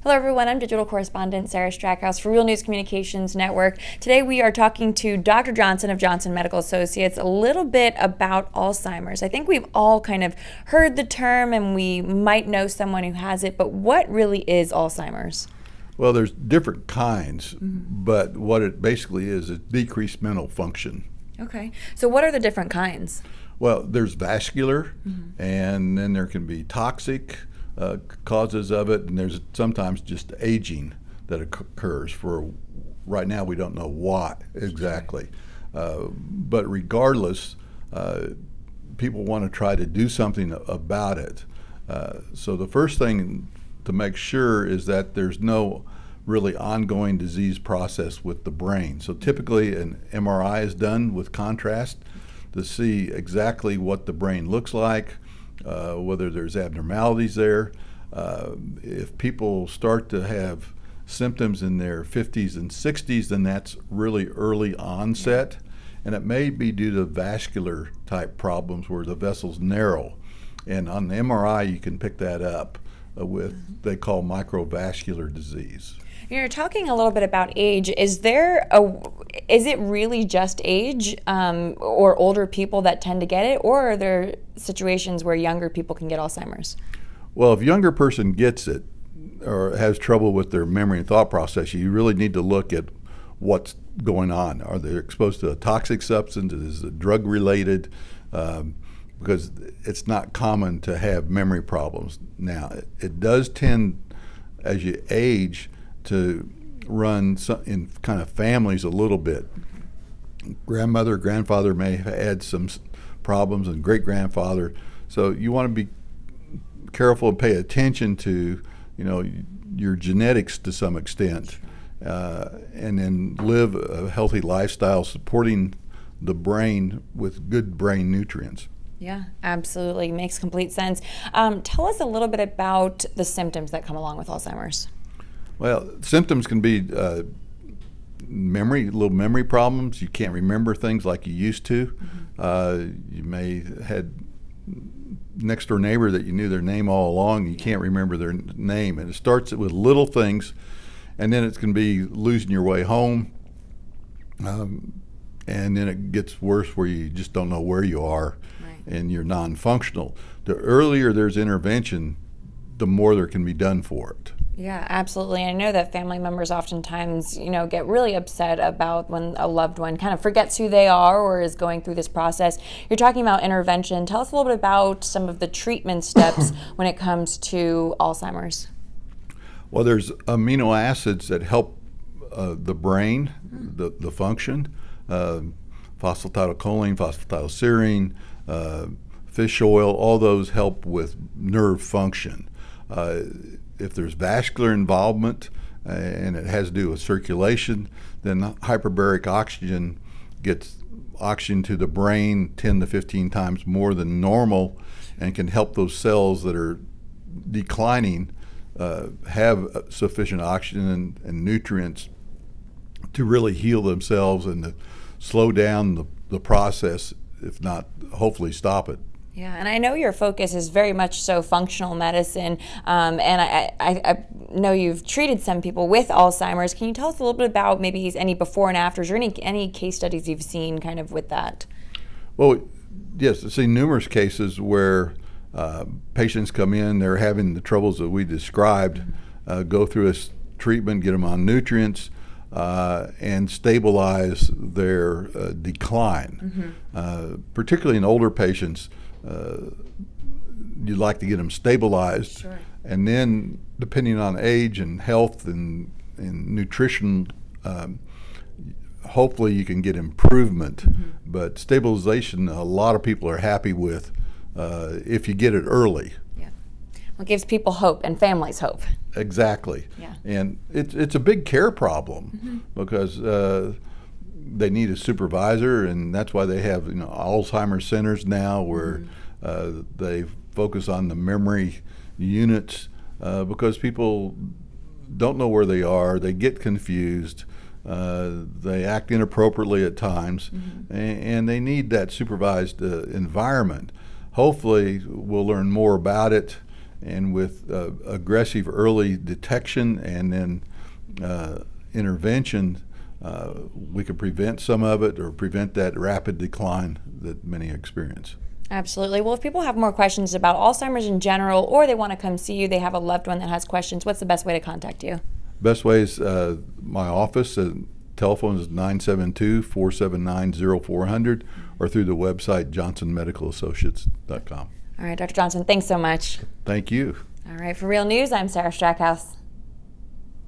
Hello everyone, I'm Digital Correspondent Sarah Strackhouse for Real News Communications Network. Today we are talking to Dr. Johnson of Johnson Medical Associates a little bit about Alzheimer's. I think we've all kind of heard the term and we might know someone who has it, but what really is Alzheimer's? Well, there's different kinds, but what it basically is decreased mental function. Okay, so what are the different kinds? Well, there's vascular, and then there can be toxic causes of it, and there's sometimes just aging that occurs. For right now, we don't know what exactly. But regardless, people want to try to do something about it. So the first thing to make sure is that there's no really ongoing disease process with the brain. So typically an MRI is done with contrast to see exactly what the brain looks like, whether there's abnormalities there. If people start to have symptoms in their 50s and 60s, then that's really early onset, and it may be due to vascular type problems where the vessels narrow. And on the MRI you can pick that up with they call microvascular disease. You're talking a little bit about age. Is it really just age or older people that tend to get it, or are there situations where younger people can get Alzheimer's? Well, if a younger person gets it or has trouble with their memory and thought process, you really need to look at what's going on. Are they exposed to a toxic substance? Is it drug related? Because it's not common to have memory problems. Now, it does tend, as you age, to run in kind of families a little bit. Grandmother, grandfather may have had some problems, and great-grandfather. So you want to be careful and pay attention to, your genetics to some extent, and then live a healthy lifestyle supporting the brain with good brain nutrients. Yeah, absolutely. Makes complete sense. Tell us a little bit about the symptoms that come along with Alzheimer's. Well, symptoms can be little memory problems. You can't remember things like you used to. You may have had next door neighbor that you knew their name all along, and you can't remember their name. And it starts with little things, and then it can be losing your way home, and then it gets worse where you just don't know where you are, and you're non-functional. The earlier there's intervention, the more there can be done for it. Yeah, absolutely. I know that family members oftentimes, get really upset about when a loved one kind of forgets who they are or is going through this process. You're talking about intervention. Tell us a little bit about some of the treatment steps when it comes to Alzheimer's. Well, there's amino acids that help the brain, the function. Phosphatidylcholine, phosphatidylserine, fish oil, all those help with nerve function. If there's vascular involvement and it has to do with circulation, then hyperbaric oxygen gets oxygen to the brain 10 to 15 times more than normal and can help those cells that are declining have sufficient oxygen and nutrients to really heal themselves and to slow down the process, if not hopefully stop it. Yeah, and I know your focus is very much so functional medicine, and I know you've treated some people with Alzheimer's. Can you tell us a little bit about maybe any before and afters or any case studies you've seen kind of with that? Well, yes, I've seen numerous cases where patients come in, they're having the troubles that we described, go through a treatment, get them on nutrients, and stabilize their decline. Particularly in older patients, you'd like to get them stabilized, and then depending on age and health and nutrition, hopefully you can get improvement. But stabilization, a lot of people are happy with if you get it early. It gives people hope and families hope. Exactly. Yeah. And it's a big care problem because they need a supervisor, and that's why they have Alzheimer's centers now where they focus on the memory units because people don't know where they are, they get confused, they act inappropriately at times, and they need that supervised environment. Hopefully we'll learn more about it And with aggressive early detection and then intervention, we could prevent some of it or prevent that rapid decline that many experience. Absolutely. Well, if people have more questions about Alzheimer's in general, or they want to come see you, they have a loved one that has questions, what's the best way to contact you? Best way is my office. Telephone is 972-479-0400 or through the website johnsonmedicalassociates.com. All right, Dr. Johnson, thanks so much. Thank you. All right, for Real News, I'm Sarah Strackhouse.